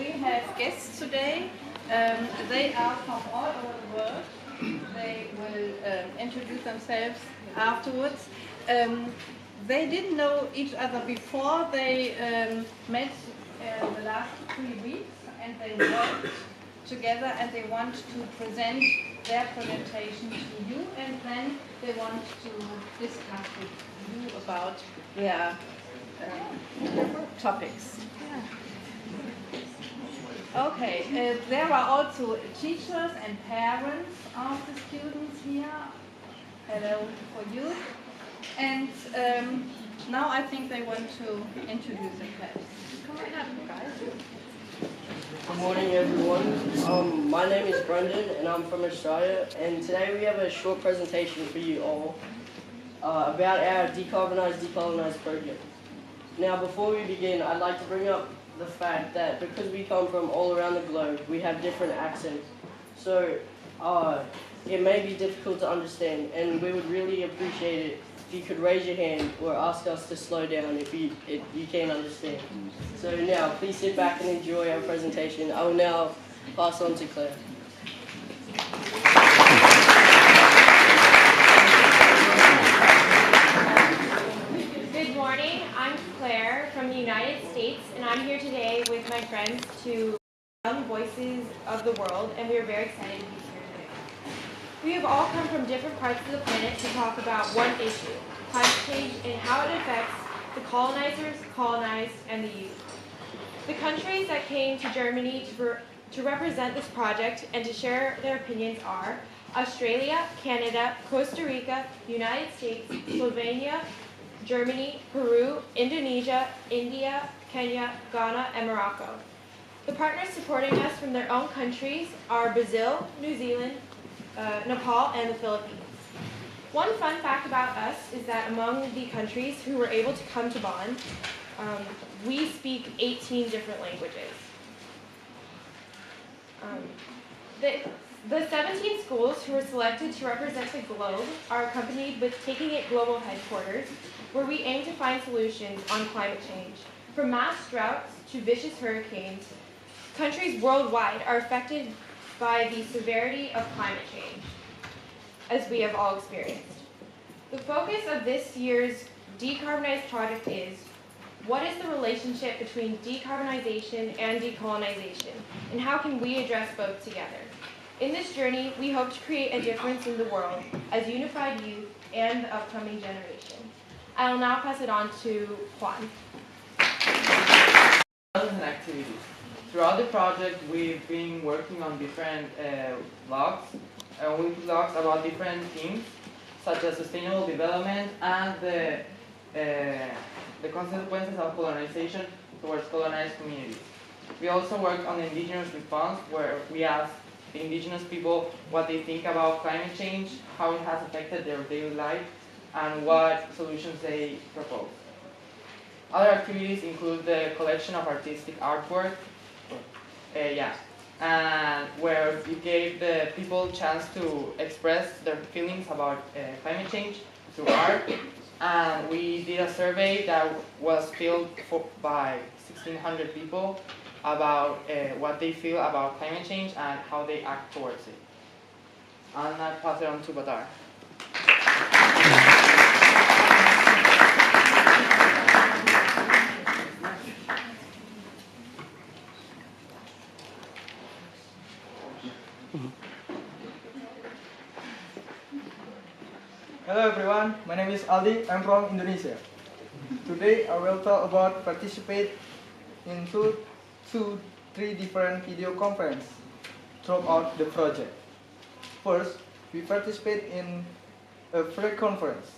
we have guests today. They are from all over the world. They will introduce themselves afterwards. They didn't know each other before. They met the last 3 weeks and they worked together and they want to present their presentation to you, and then they want to discuss with you about their topics. Okay, there are also teachers and parents of the students here. Hello for you. And now I think they want to introduce themselves. Come on up, guys. Good morning, everyone. My name is Brendan, and I'm from Australia. And today we have a short presentation for you all about our Decolonise project. Now, before we begin, I'd like to bring up the fact that because we come from all around the globe, we have different accents. So it may be difficult to understand, and we would really appreciate it if you could raise your hand or ask us to slow down if you can't understand. So now, please sit back and enjoy our presentation. I will now pass on to Claire. Good morning, I'm Claire from the United States, and I'm here today with my friends to Young Voices of the World, and we are very excited to be here today. We have all come from different parts of the planet to talk about one issue, climate change, and how it affects the colonizers, colonized, and the youth. The countries that came to Germany to represent this project and to share their opinions are Australia, Canada, Costa Rica, United States, Slovenia, Germany, Peru, Indonesia, India, Kenya, Ghana, and Morocco. The partners supporting us from their own countries are Brazil, New Zealand, Nepal, and the Philippines. One fun fact about us is that among the countries who were able to come to Bonn, we speak 18 different languages. The 17 schools who were selected to represent the globe are accompanied with Taking It Global headquarters, where we aim to find solutions on climate change. From mass droughts to vicious hurricanes, countries worldwide are affected by the severity of climate change, as we have all experienced. The focus of this year's Decarbonize project is, what is the relationship between decarbonization and decolonization, and how can we address both together? In this journey, we hope to create a difference in the world as unified youth and the upcoming generation. I will now pass it on to Juan. And activities. Throughout the project, we've been working on different vlogs, weekly vlogs about different themes, such as sustainable development and the consequences of colonization towards colonized communities. We also work on the indigenous response, where we ask the indigenous people what they think about climate change, how it has affected their daily life, and what solutions they propose. Other activities include the collection of artistic artwork, and where we gave the people a chance to express their feelings about climate change through art. And we did a survey that was filled by 1,600 people about what they feel about climate change and how they act towards it. And I pass it on to Badar. Hello everyone, my name is Aldi, I'm from Indonesia. Today I will talk about participate in three different video conferences throughout the project. First, we participate in a free conference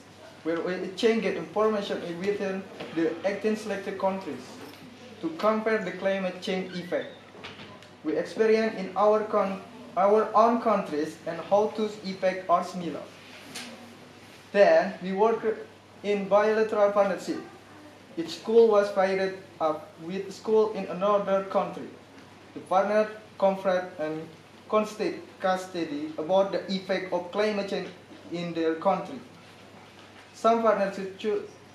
where we exchange information within the 18 selected countries to compare the climate change effect we experience in our own countries and how those effects are similar. Then we work in bilateral partnership. Each school was paired up with a school in another country. The partner confront and constant custody about the effect of climate change in their country. Some partners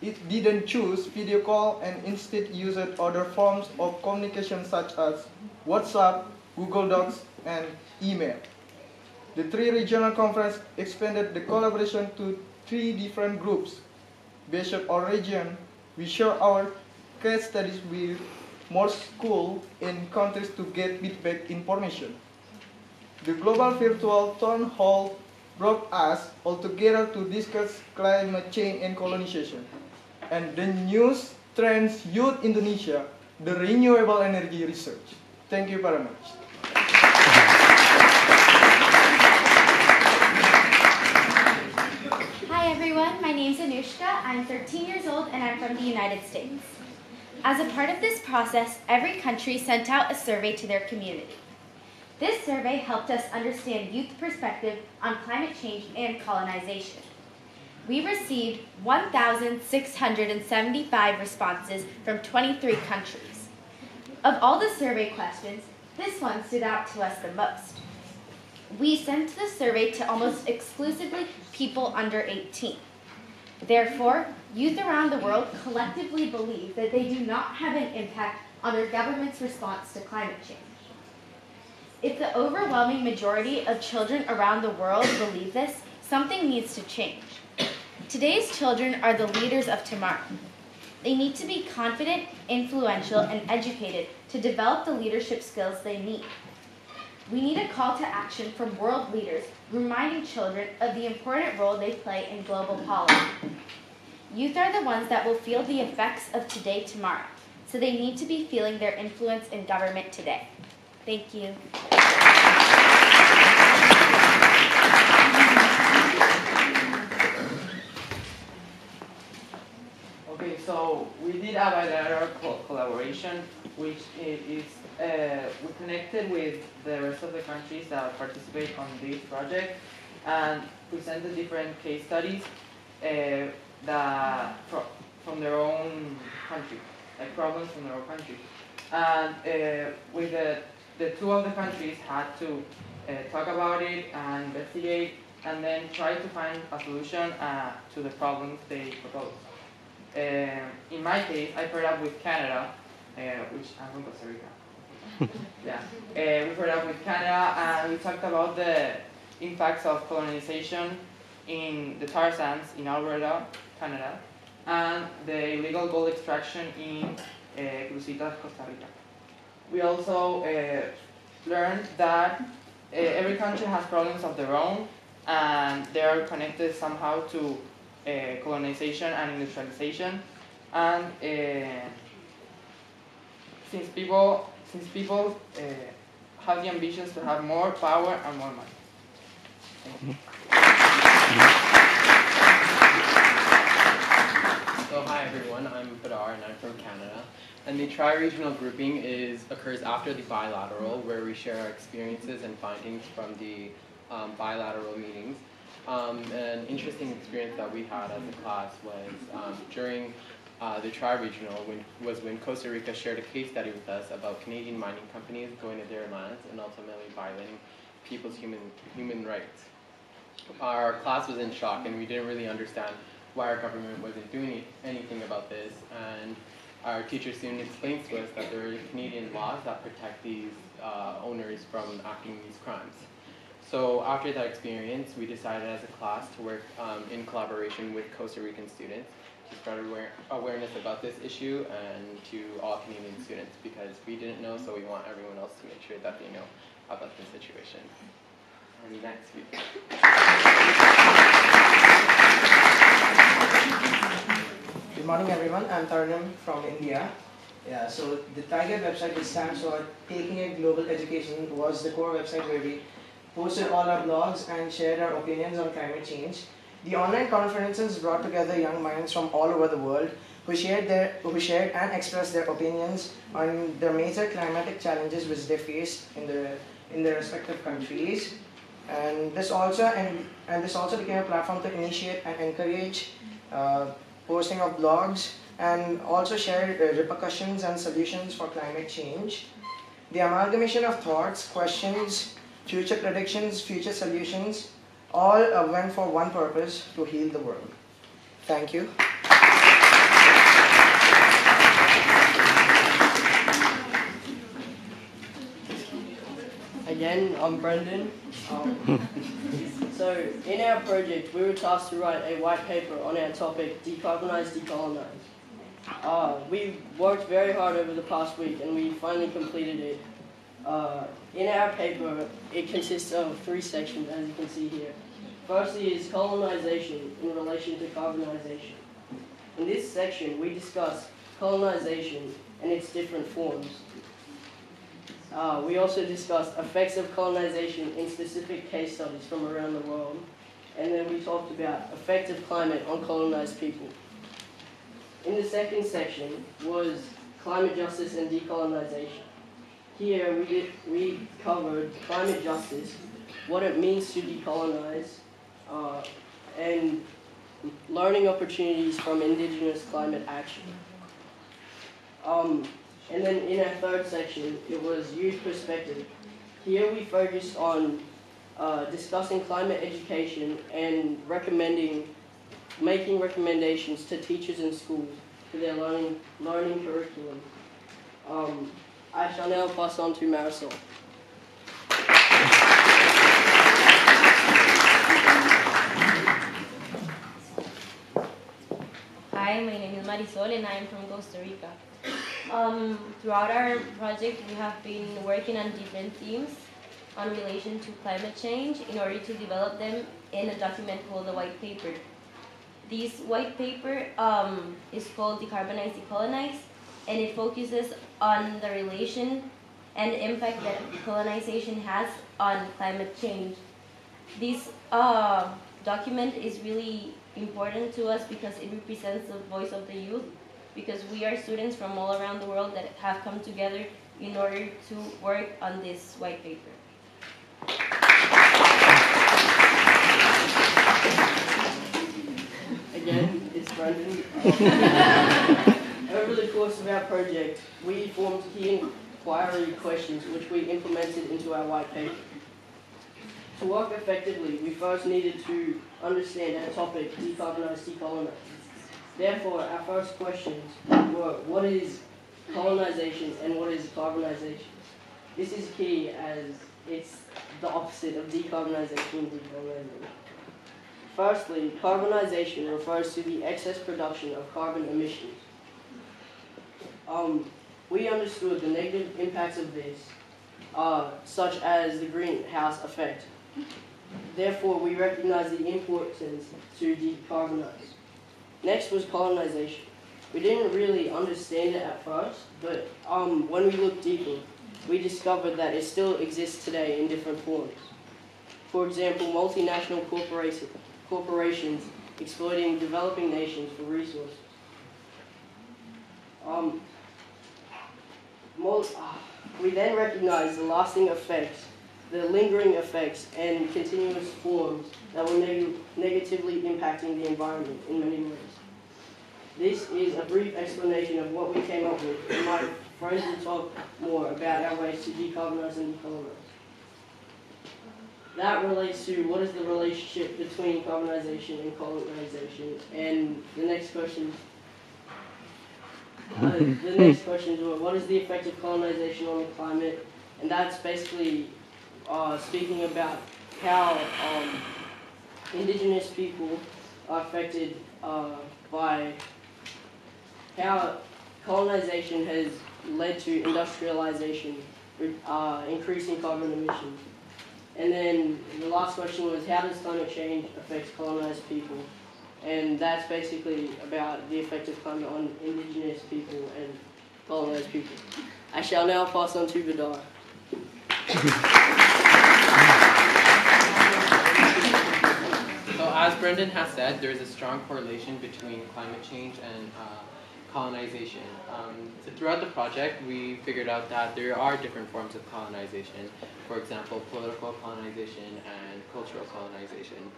it didn't choose video call and instead used other forms of communication such as WhatsApp, Google Docs, and email. The three regional conferences expanded the collaboration to 3 different groups. Based on region, we share our case studies with more schools in countries to get feedback information. The global virtual town hall brought us all together to discuss climate change and colonization. And the news trends Youth Indonesia, the renewable energy research. Thank you very much. Hi everyone, my name is Anushka. I'm 13 years old and I'm from the United States. As a part of this process, every country sent out a survey to their community. This survey helped us understand youth perspective on climate change and colonization. We received 1,675 responses from 23 countries. Of all the survey questions, this one stood out to us the most. We sent the survey to almost exclusively people under 18. Therefore, youth around the world collectively believe that they do not have an impact on their government's response to climate change. If the overwhelming majority of children around the world believe this, something needs to change. Today's children are the leaders of tomorrow. They need to be confident, influential, and educated to develop the leadership skills they need. We need a call to action from world leaders, reminding children of the important role they play in global policy. Youth are the ones that will feel the effects of today tomorrow, so they need to be feeling their influence in government today. Thank you. Okay, so we did a bilateral collaboration, which is we connected with the rest of the countries that participate on this project and presented different case studies from their own country, like problems from their own country. And with the two of the countries had to talk about it and investigate and then try to find a solution to the problems they proposed. In my case, I paired up with Canada, which I'm from Costa Rica. Yeah, we paired up with Canada and we talked about the impacts of colonization in the tar sands in Alberta, Canada, and the illegal gold extraction in Cruzitas, Costa Rica. We also learned that every country has problems of their own and they are connected somehow to colonization and industrialization. And since people have the ambitions to have more power and more money. Thank you. So hi everyone, I'm Badar and I'm from Canada. And the tri-regional grouping occurs after the bilateral, where we share our experiences and findings from the bilateral meetings. An interesting experience that we had as a class was during the tri-regional when Costa Rica shared a case study with us about Canadian mining companies going to their lands and ultimately violating people's human rights. Our class was in shock and we didn't really understand why our government wasn't doing anything about this, and our teacher soon explained to us that there are Canadian laws that protect these owners from acting these crimes. So after that experience, we decided as a class to work in collaboration with Costa Rican students to spread awareness about this issue and to all Canadian students, because we didn't know, so we want everyone else to make sure that they know about the situation. And next week. Good morning everyone, I'm Tarnam from India. Yeah, so the Tiger website, which stands for Taking a Global Education, was the core website where we posted all our blogs and shared our opinions on climate change. The online conferences brought together young minds from all over the world who shared and expressed their opinions on the major climatic challenges which they faced in their respective countries. And this also became a platform to initiate and encourage posting of blogs and also share repercussions and solutions for climate change. The amalgamation of thoughts, questions, future predictions, future solutions, all went for one purpose: to heal the world. Thank you. Again, I'm Brendan. So in our project, we were tasked to write a white paper on our topic, decarbonize, decolonize. We worked very hard over the past week and we finally completed it. In our paper, it consists of 3 sections, as you can see here. Firstly is colonization in relation to carbonization. In this section, we discuss colonization and its different forms. We also discussed effects of colonization in specific case studies from around the world. And then we talked about effect of climate on colonized people. In the second section was climate justice and decolonization. Here we covered climate justice, what it means to decolonize, and learning opportunities from indigenous climate action. And then in our third section, it was youth perspective. Here we focused on discussing climate education and making recommendations to teachers in schools for their learning curriculum. I shall now pass on to Marisol. Hi, my name is Marisol and I am from Costa Rica. Throughout our project, we have been working on different themes on relation to climate change in order to develop them in a document called the white paper. This white paper is called Decarbonize, Decolonize, and it focuses on the relation and impact that colonization has on climate change. This document is really important to us because it represents the voice of the youth, because we are students from all around the world that have come together in order to work on this white paper. Again, it's Brendan. Over the course of our project, we formed key inquiry questions which we implemented into our white paper. To work effectively, we first needed to understand our topic, decarbonize, decolonize. Therefore, our first questions were, what is colonization and what is carbonization? This is key as it's the opposite of decarbonization and decolonization. Firstly, carbonization refers to the excess production of carbon emissions. We understood the negative impacts of this, such as the greenhouse effect. Therefore, we recognize the importance to decarbonize. Next was colonization. We didn't really understand it at first, but when we looked deeper, we discovered that it still exists today in different forms. For example, multinational corporations exploiting developing nations for resources. We then recognized the lasting effects, the lingering effects, and continuous forms that were negatively impacting the environment in many ways. This is a brief explanation of what we came up with, and my friends will talk more about our ways to decarbonize and decolonize. That relates to what is the relationship between carbonization and colonization, and the next question is what is the effect of colonization on the climate, and that's basically speaking about how indigenous people are affected by how colonization has led to industrialization, increasing carbon emissions. And then the last question was, how does climate change affect colonized people? And that's basically about the effect of climate on indigenous people and colonized people. I shall now pass on to Vidar. So as Brendan has said, there is a strong correlation between climate change and colonization. So throughout the project, we figured out that there are different forms of colonization. For example, political colonization and cultural colonization.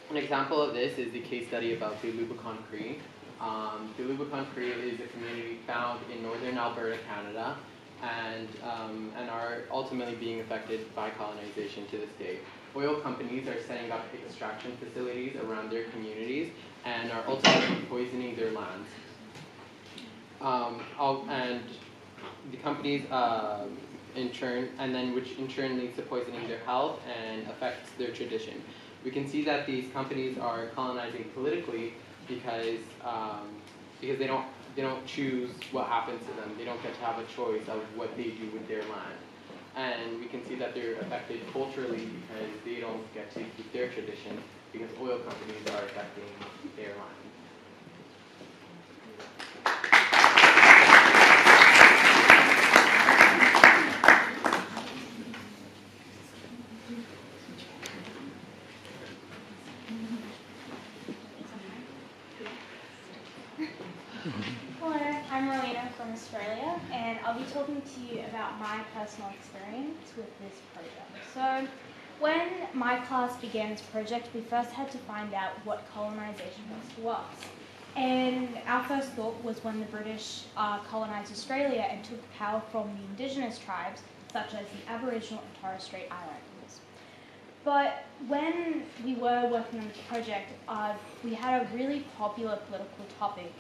An example of this is the case study about the Lubicon Cree. The Lubicon Cree is a community found in northern Alberta, Canada, and are ultimately being affected by colonization to this day. Oil companies are setting up extraction facilities around their communities and are ultimately poisoning their lands. And the companies which in turn leads to poisoning their health and affects their tradition. We can see that these companies are colonizing politically because they don't choose what happens to them. They don't get to have a choice of what they do with their land. And we can see that they're affected culturally because they don't get to keep their tradition because oil companies are affecting their land. Hello, I'm Rowena from Australia, and I'll be talking to you about my personal experience with this project. So, when my class began this project, we first had to find out what colonisation was to us. And our first thought was when the British colonised Australia and took power from the Indigenous tribes, such as the Aboriginal and Torres Strait Islanders. But when we were working on this project, we had a really popular political topic,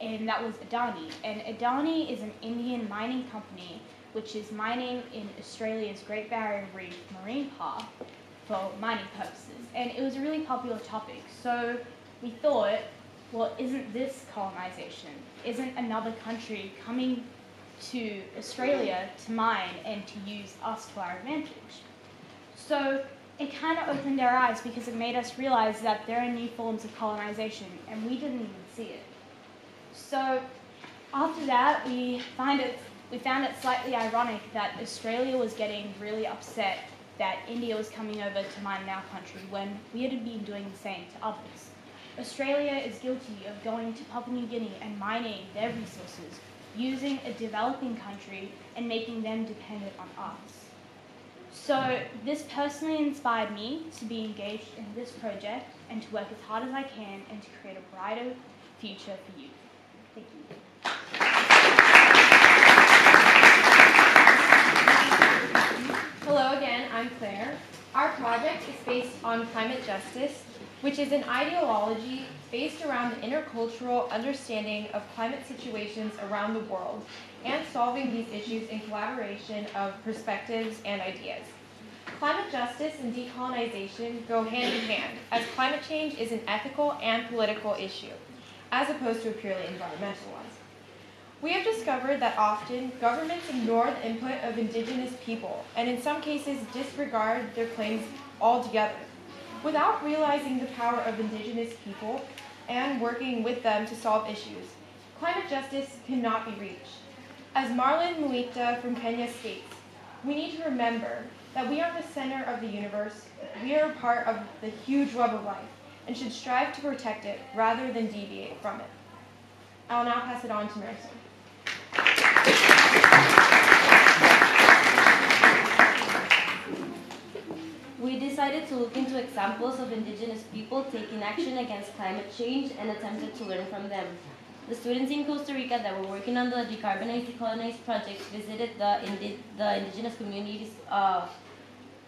and that was Adani. And Adani is an Indian mining company which is mining in Australia's Great Barrier Reef Marine Park for mining purposes. And it was a really popular topic. So we thought, well, isn't this colonisation? Isn't another country coming to Australia to mine and to use us to our advantage? So it kind of opened our eyes because it made us realise that there are new forms of colonisation and we didn't even see it. So after that, we found it slightly ironic that Australia was getting really upset that India was coming over to mine in our country when we had been doing the same to others. Australia is guilty of going to Papua New Guinea and mining their resources, using a developing country and making them dependent on us. So this personally inspired me to be engaged in this project and to work as hard as I can and to create a brighter future for you. Thank you. Hello again, I'm Claire. Our project is based on climate justice, which is an ideology based around the intercultural understanding of climate situations around the world and solving these issues in collaboration of perspectives and ideas. Climate justice and decolonization go hand in hand, as climate change is an ethical and political issue, as opposed to a purely environmental one. We have discovered that often governments ignore the input of Indigenous people and in some cases disregard their claims altogether. Without realizing the power of Indigenous people and working with them to solve issues, climate justice cannot be reached. As Marlon Muita from Kenya states, we need to remember that we are the center of the universe, we are a part of the huge web of life, and should strive to protect it rather than deviate from it. I'll now pass it on to Marisol. We decided to look into examples of Indigenous people taking action against climate change and attempted to learn from them. The students in Costa Rica that were working on the Decarbonize Decolonize project visited the indigenous communities of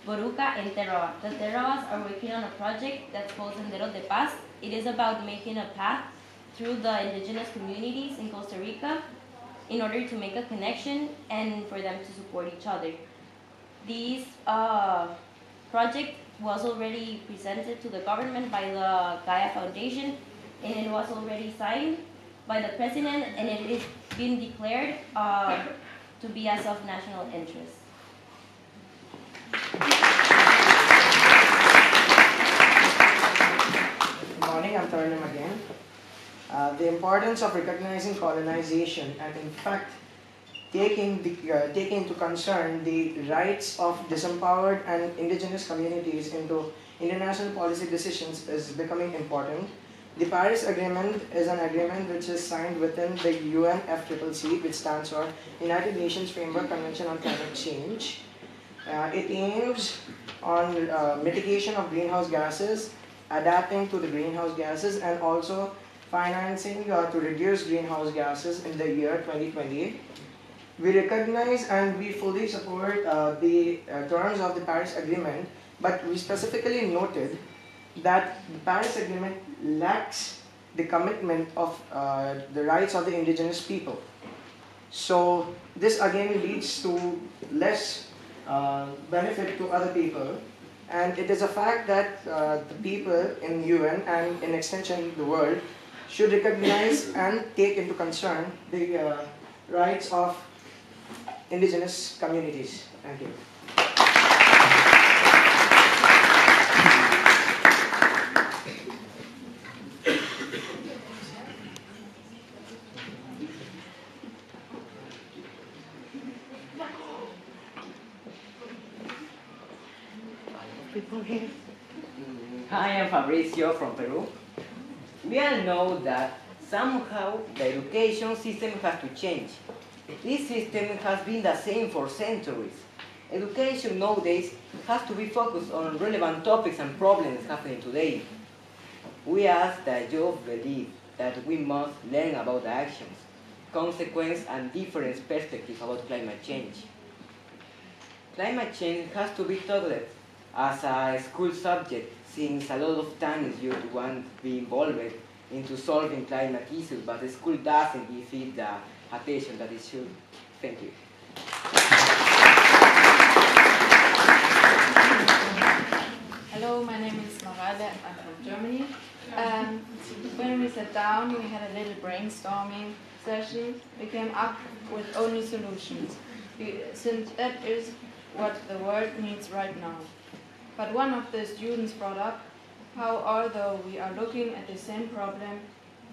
Boruca and Terroa. The Terroas are working on a project that's called Sendero de Paz. It is about making a path through the indigenous communities in Costa Rica in order to make a connection and for them to support each other. This project was already presented to the government by the Gaia Foundation, and it was already signed by the president, and it is been declared to be as of national interest. Good morning, I'm Tarnam again. The importance of recognizing colonization and in fact taking into concern the rights of disempowered and indigenous communities into international policy decisions is becoming important. The Paris Agreement is an agreement which is signed within the UNFCCC, which stands for United Nations Framework Convention on Climate Change. It aims on mitigation of greenhouse gases, adapting to the greenhouse gases, and also financing to reduce greenhouse gases in the year 2020. We recognize and we fully support the terms of the Paris Agreement, but we specifically noted that the Paris Agreement lacks the commitment of the rights of the indigenous people. So this again leads to less benefit to other people, and it is a fact that the people in UN and in extension the world should recognize and take into concern the rights of indigenous communities. Thank you. Hi, I'm Fabricio from Peru. We all know that somehow the education system has to change. This system has been the same for centuries. Education nowadays has to be focused on relevant topics and problems happening today. We ask that you believe that we must learn about the actions, consequences, and different perspectives about climate change. Climate change has to be taught as a school subject, since a lot of times you want to be involved into solving climate issues, but the school doesn't give it the attention that it should. Thank you. Hello, my name is Marale, I'm from Germany. When we sat down, we had a little brainstorming session. We came up with only solutions, since that is what the world needs right now. But one of the students brought up how, although we are looking at the same problem,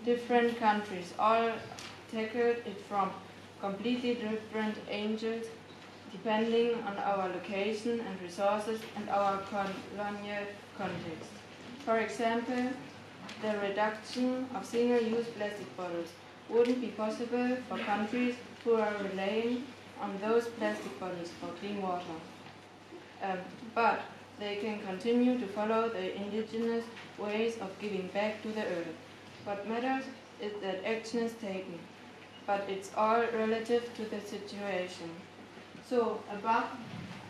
different countries all tackled it from completely different angles, depending on our location and resources and our colonial context. For example, the reduction of single-use plastic bottles wouldn't be possible for countries who are relying on those plastic bottles for clean water. But they can continue to follow the indigenous ways of giving back to the earth. What matters is that action is taken, but it's all relative to the situation. So above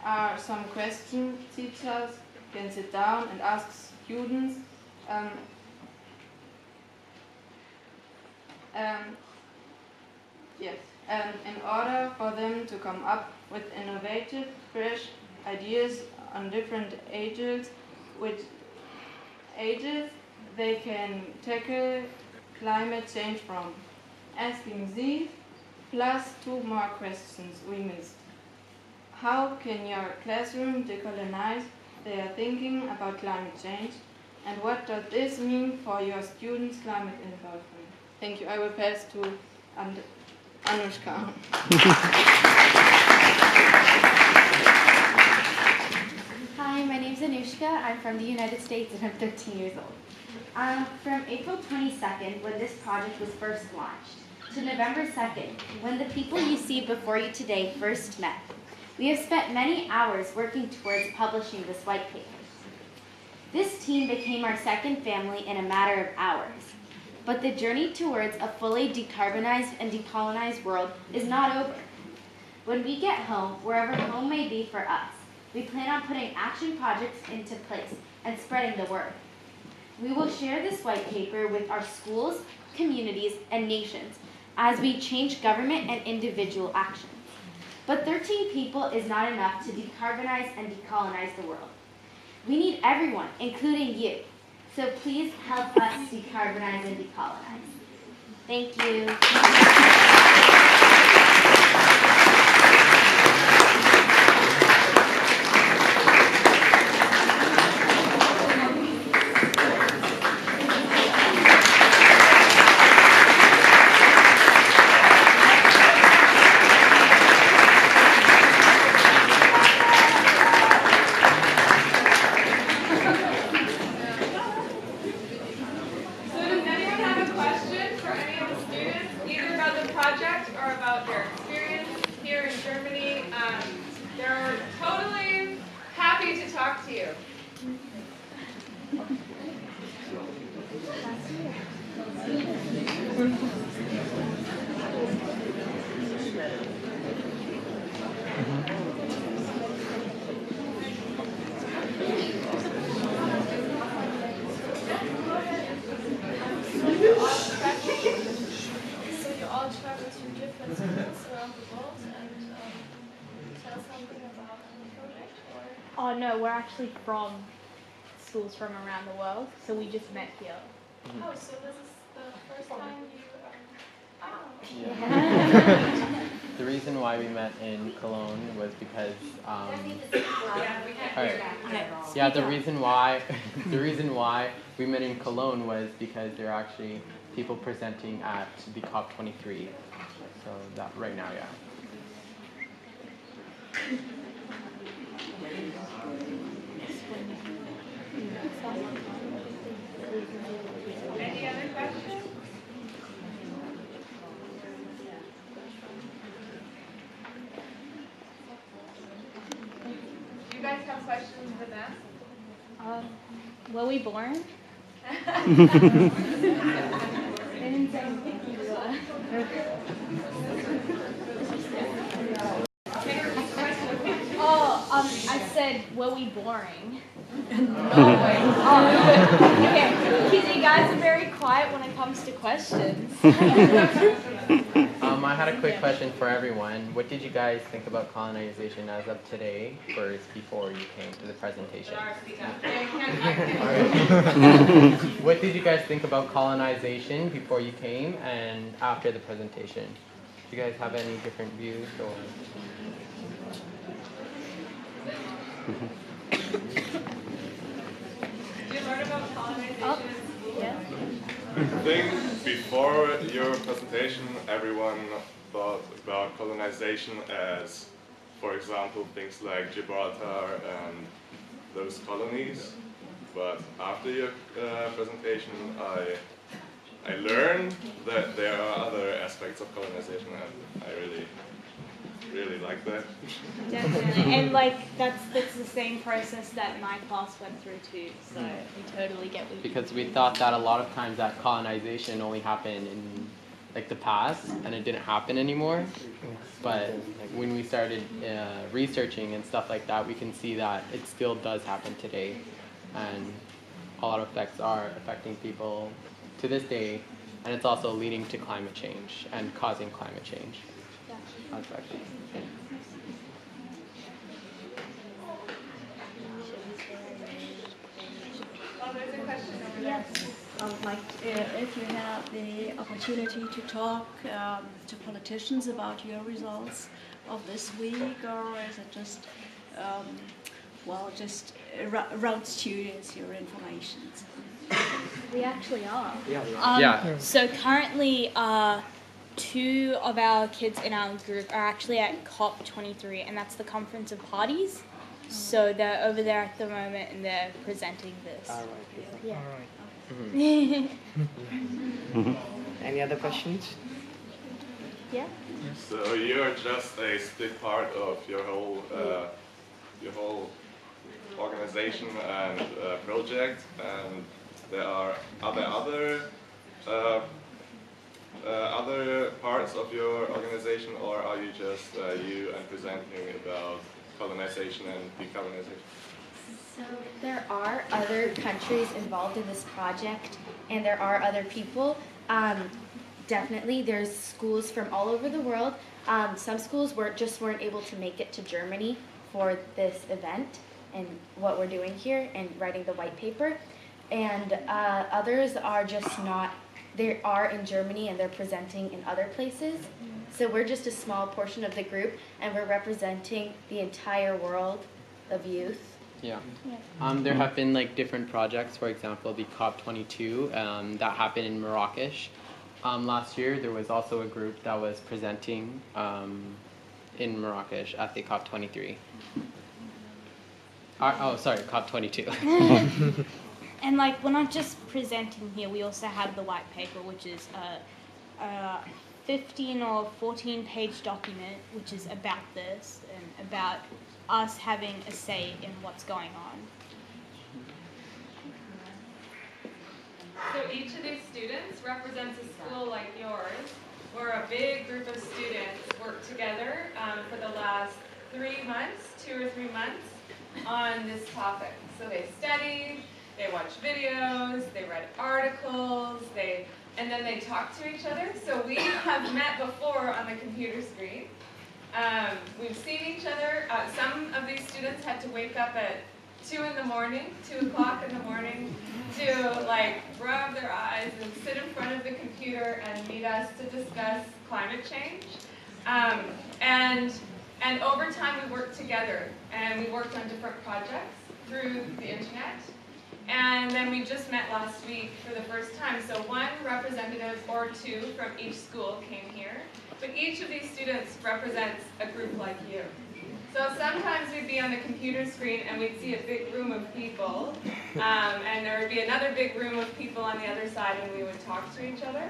are some questions teachers can sit down and ask students. In order for them to come up with innovative, fresh ideas on different ages, which ages they can tackle climate change from. Asking these, plus two more questions we missed. How can your classroom decolonize their thinking about climate change? And what does this mean for your students' climate involvement? Thank you. I will pass to Anushka. Hi, my name is Anushka. I'm from the United States and I'm 13 years old. From April 22nd, when this project was first launched, to November 2nd, when the people you see before you today first met, we have spent many hours working towards publishing this white paper. This team became our second family in a matter of hours. But the journey towards a fully decarbonized and decolonized world is not over. When we get home, wherever home may be for us, we plan on putting action projects into place and spreading the word. We will share this white paper with our schools, communities, and nations as we change government and individual actions. But 13 people is not enough to decarbonize and decolonize the world. We need everyone, including you. So please help us decarbonize and decolonize. Thank you. Or about their experience here Oh no, we're actually from schools from around the world, so we just met here. Oh, so this is the first time you The reason why we met in Cologne was because the reason why we met in Cologne was because there are actually people presenting at the COP23. So that right now, yeah. Any other questions? Do you guys have questions for them? Were we born? I said, were we boring? No way. Okay, because you guys are very quiet when it comes to questions. I had a quick question for everyone. What did you guys think about colonization as of today versus before you came to the presentation? What did you guys think about colonization before you came and after the presentation? Do you guys have any different views or? Did you learn about colonization in school? Yeah. I think before your presentation, everyone thought about colonization as, for example, things like Gibraltar and those colonies. But after your presentation, I learned that there are other aspects of colonization, and I really like that. Definitely, and like that's the same process that my class went through too. So we totally get what you Because we thought that a lot of times that colonization only happened in like the past and it didn't happen anymore. But when we started researching and stuff like that, we can see that it still does happen today, and a lot of effects are affecting people to this day, and it's also leading to climate change and causing climate change. That's actually. There's a question over there. If you have the opportunity to talk to politicians about your results of this week, or is it just, just around students, your information? We actually are. Yeah. So currently, 2 of our kids in our group are actually at COP23, and that's the Conference of Parties. So they're over there at the moment, and they're presenting this. All right. Yeah. All right. Any other questions? Yeah. So you're just a split part of your whole organization and project, and there are other parts of your organization, or are you just you and presenting about colonization and decarbonization? So there are other countries involved in this project, and there are other people. Definitely, there's schools from all over the world. Some schools weren't able to make it to Germany for this event and what we're doing here and writing the white paper. And others are just not. They are in Germany and they're presenting in other places. So we're just a small portion of the group, and we're representing the entire world of youth. Yeah. There have been like different projects. For example, the COP22 that happened in Marrakesh. Last year, there was also a group that was presenting in Marrakesh at the COP23. COP22. And like we're not just presenting here, we also have the white paper, which is a 15 or 14-page document, which is about this and about us having a say in what's going on. So each of these students represents a school like yours, where a big group of students work together for the last 2 or 3 months, on this topic. So they studied, they watched videos, they read articles, and then they talk to each other. So we have met before on the computer screen, We've seen each other. Some of these students had to wake up at 2 in the morning, 2 o'clock in the morning, to like rub their eyes and sit in front of the computer and meet us to discuss climate change. And over time we worked together, and we worked on different projects through the internet. And then we just met last week for the first time. So one representative or two from each school came here. But each of these students represents a group like you. So sometimes we'd be on the computer screen and we'd see a big room of people. And there would be another big room of people on the other side, and we would talk to each other.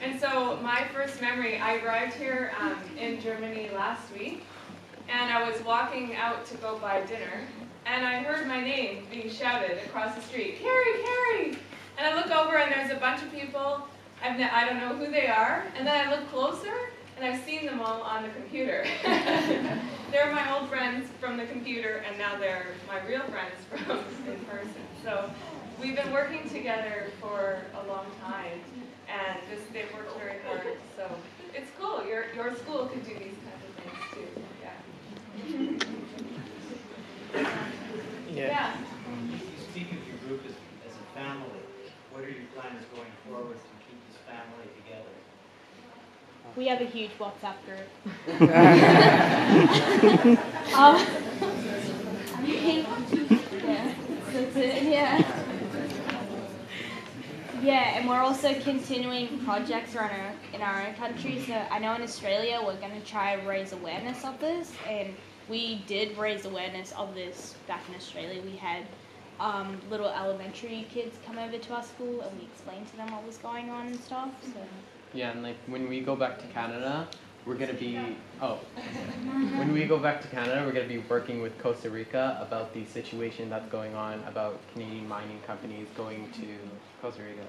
And so my first memory, I arrived here in Germany last week. And I was walking out to go buy dinner. And I heard my name being shouted across the street, "Carrie, Carrie!" And I look over and there's a bunch of people. I don't know who they are. And then I look closer and I've seen them all on the computer. They're my old friends from the computer, and now they're my real friends from in person. So we've been working together for a long time, and they've worked very hard. So it's cool. Your school could do these kinds of things too. Yeah. You speak of your group as a family. What are your plans going forward to keep this family together? We have a huge WhatsApp group. Yeah, and we're also continuing projects in our own country. So I know in Australia we're going to try and raise awareness of this, and we did raise awareness of this back in Australia. We had little elementary kids come over to our school, and we explained to them what was going on and stuff. So. Yeah, and like when we go back to Canada, we're gonna be when we go back to Canada, we're gonna be working with Costa Rica about the situation that's going on about Canadian mining companies going to Costa Rica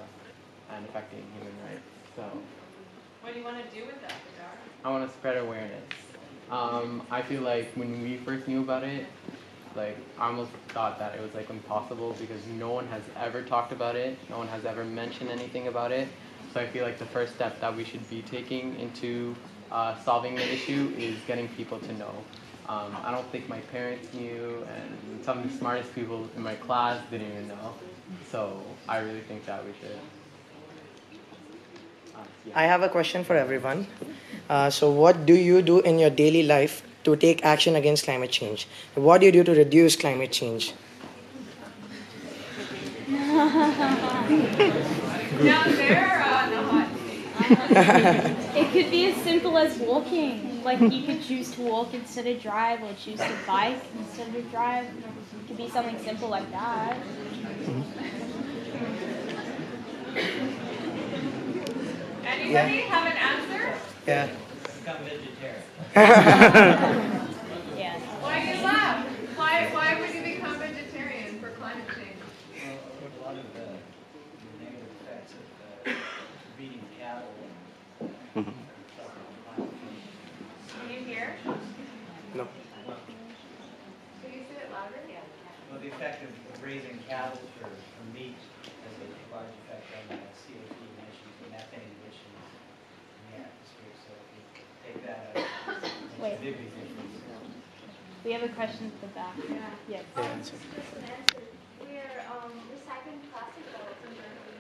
and affecting human rights. So What do you want to do with that, Badar? I want to spread awareness. I feel like when we first knew about it, like I almost thought that it was like impossible because no one has ever talked about it, no one has ever mentioned anything about it. So I feel like the first step that we should be taking into solving the issue is getting people to know. I don't think my parents knew, and some of the smartest people in my class didn't even know. So I really think that we should. I have a question for everyone. So what do you do in your daily life to take action against climate change? What do you do to reduce climate change? Down there on the hot seat. It could be as simple as walking. Like you could choose to walk instead of drive, or choose to bike instead of drive. It could be something simple like that. Anybody have an answer? Yeah. Become vegetarian. Yeah. Why do you laugh? Why would you become vegetarian for climate change? A lot of the negative effects of breeding cattle. Can you hear? No. Can you say it louder? Yeah. Well, the effect of raising cattle for meat has a large effect on the CO2 emissions, the methane emissions in the atmosphere. So if you take that out, it's Wait. a big difference. We have a question at the back. Yeah. Yes. We're recycling plastic bottles in Germany.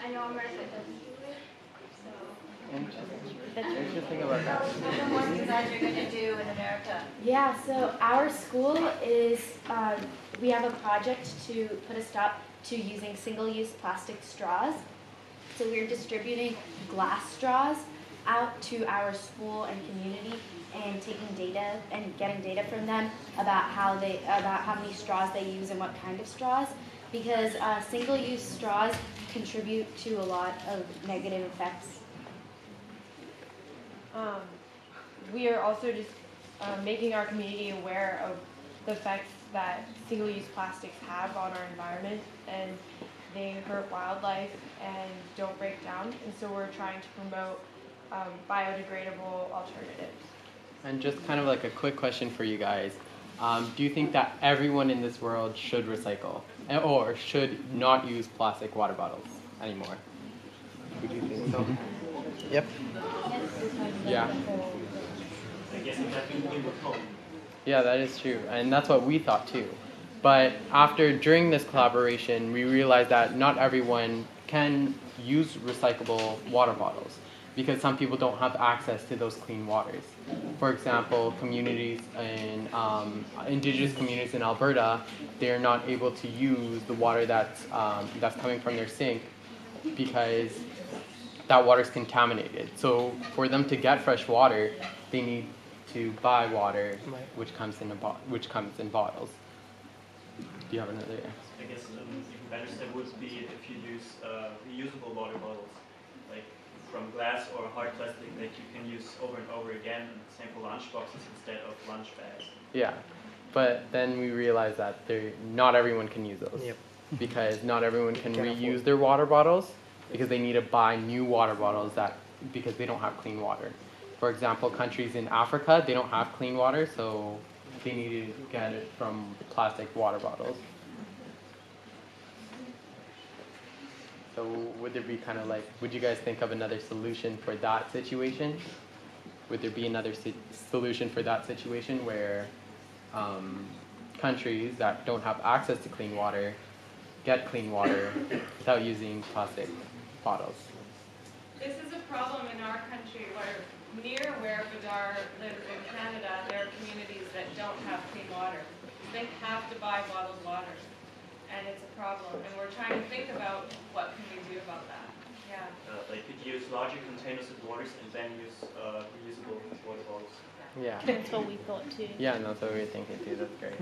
I know America doesn't do it, so. Interesting about that. What are the ones you guys are going to do in America? Yeah, so our school is, we have a project to put a stop to using single-use plastic straws. So we're distributing glass straws out to our school and community and taking data and getting data from them about how many straws they use and what kind of straws, because single-use straws contribute to a lot of negative effects. We are also just making our community aware of the effects that single-use plastics have on our environment, and they hurt wildlife and don't break down, and so we're trying to promote biodegradable alternatives. And just kind of like a quick question for you guys. Do you think that everyone in this world should recycle or should not use plastic water bottles anymore? Would you think so? Yep. Yeah. I guess it happened in the home. Yeah, that is true, and that's what we thought too. But during this collaboration, we realized that not everyone can use recyclable water bottles because some people don't have access to those clean waters. For example, communities in indigenous communities in Alberta, they're not able to use the water that's coming from their sink because that water is contaminated. So for them to get fresh water, they need to buy water, which comes in bottles. Do you have another? I guess even better step would be if you use reusable water bottles, like from glass or hard plastic that you can use over and over again, same for lunch boxes instead of lunch bags. Yeah, but then we realized that not everyone can use those. Yep. Because not everyone can reuse their water bottles because they need to buy new water bottles because they don't have clean water. For example, countries in Africa, they don't have clean water, so they need to get it from plastic water bottles. So would there be would you guys think of another solution for that situation? Would there be another solution for that situation where countries that don't have access to clean water get clean water without using plastic bottles? This is a problem in our country near where Badar lives in Canada, there are communities that don't have clean water. They have to buy bottled water, and it's a problem. And we're trying to think about what can we do about that. Yeah. They could use larger containers of waters and then use reusable water bottles. Yeah. That's what we thought too. Yeah, and that's what we were thinking too. That's great.